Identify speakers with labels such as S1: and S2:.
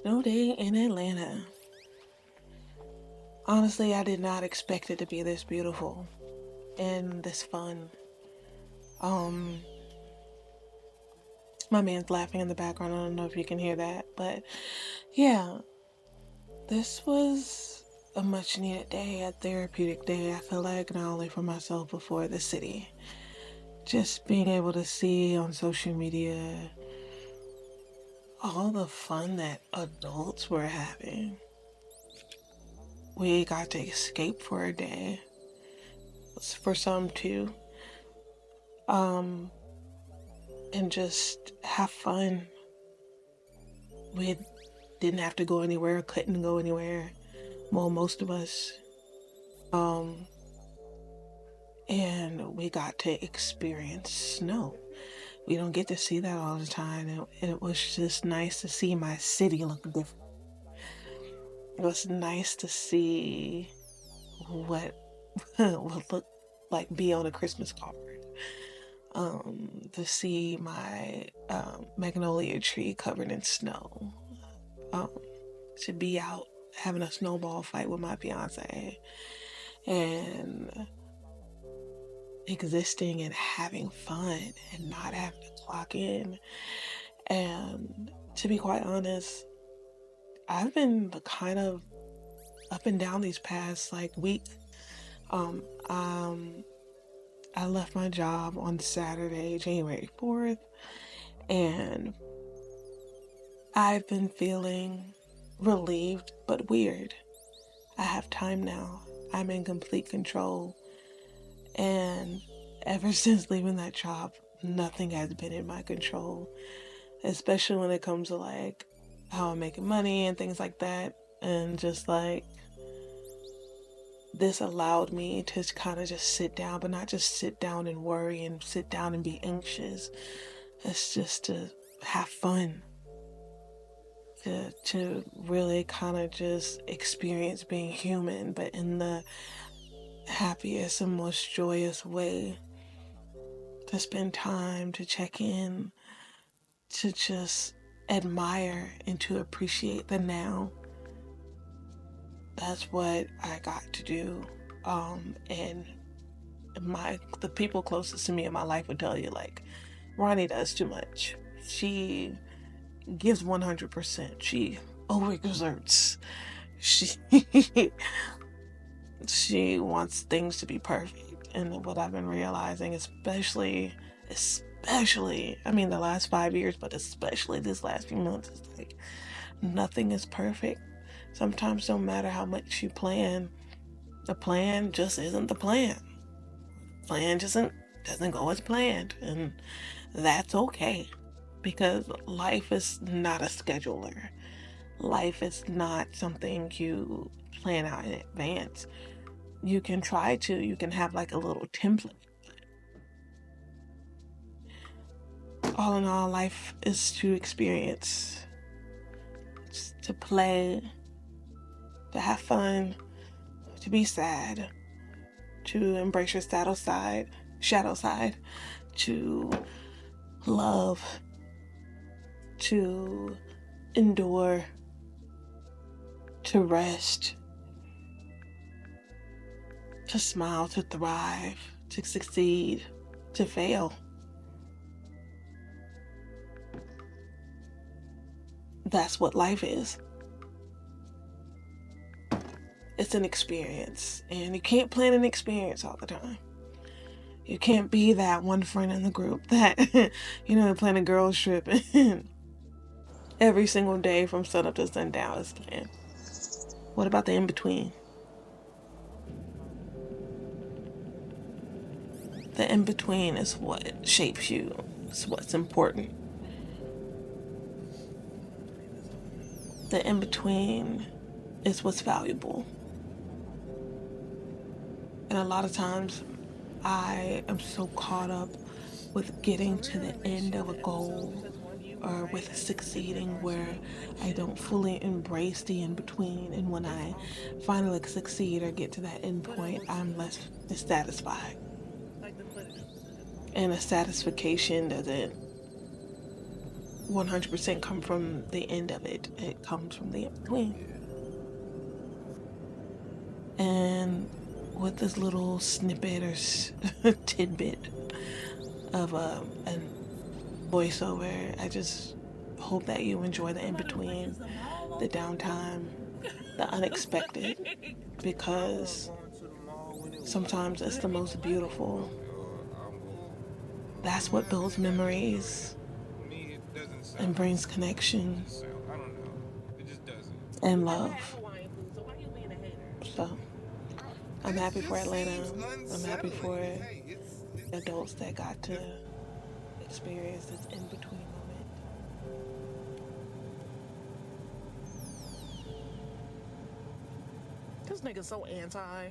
S1: Snow day in Atlanta. Honestly, I did not expect it to be this beautiful and this fun. Um, my man's laughing in the background. I don't know if you can hear that, but yeah, this was a much needed day, a therapeutic day. I feel like not only for myself but for the city. Just being able to see on social media all the fun that adults were having. We got to escape for a day. For some too. Um, and just have fun. We didn't have to go anywhere, couldn't go anywhere. Well, most of us. Um, and we got to experience snow. We don't get to see that all the time. And it was just nice to see my city look different. It was nice to see what would look like be on a Christmas card. To see my magnolia tree covered in snow. Um, to be out having a snowball fight with my fiance and existing and having fun and not having to clock in. And to be quite honest, I've been kind of up and down these past like week. Um, um, I left my job on Saturday, January 4th, and I've been feeling relieved but weird. I have time now. I'm in complete control. And ever since leaving that job, nothing has been in my control, especially when it comes to like how I'm making money and things like that. And just like this allowed me to kind of just sit down, but not just sit down and worry and sit down and be anxious. It's just to have fun, to really kind of just experience being human, but in the happiest and most joyous way. To spend time, to check in, to just admire and to appreciate the now. That's what I got to do. And the people closest to me in my life would tell you like Ronnie does too much. She gives 100%. She overexerts. She she wants things to be perfect. And what I've been realizing, especially, I mean, the last 5 years, but especially this last few months, is like nothing is perfect. Sometimes, no matter how much you plan, the plan just isn't the plan. Plan just doesn't go as planned, and that's okay because life is not a scheduler. Life is not something you plan out in advance. You can try to, you can have like a little template. All in all, life is to experience, it's to play, to have fun, to be sad, to embrace your shadow side, to love, to endure, to rest, to smile, to thrive, to succeed, to fail. That's what life is. It's an experience, and you can't plan an experience all the time. You can't be that one friend in the group that, plan a girls trip and every single day from sunup to sundown is planned. What about the in between? The in between is what shapes you, it's what's important. The in between is what's valuable. And a lot of times I am so caught up with getting to the end of a goal or with succeeding where I don't fully embrace the in between. And when I finally succeed or get to that end point, I'm less dissatisfied. And a satisfaction doesn't 100% come from the end of it. It comes from the in between. And with this little snippet or tidbit of a voiceover, I just hope that you enjoy the in between, the downtime, the unexpected, because sometimes it's the most beautiful. That's what builds memories and brings connection and love. So I'm happy for Atlanta. I'm happy for adults that got to experience this in between moment. This nigga's so anti.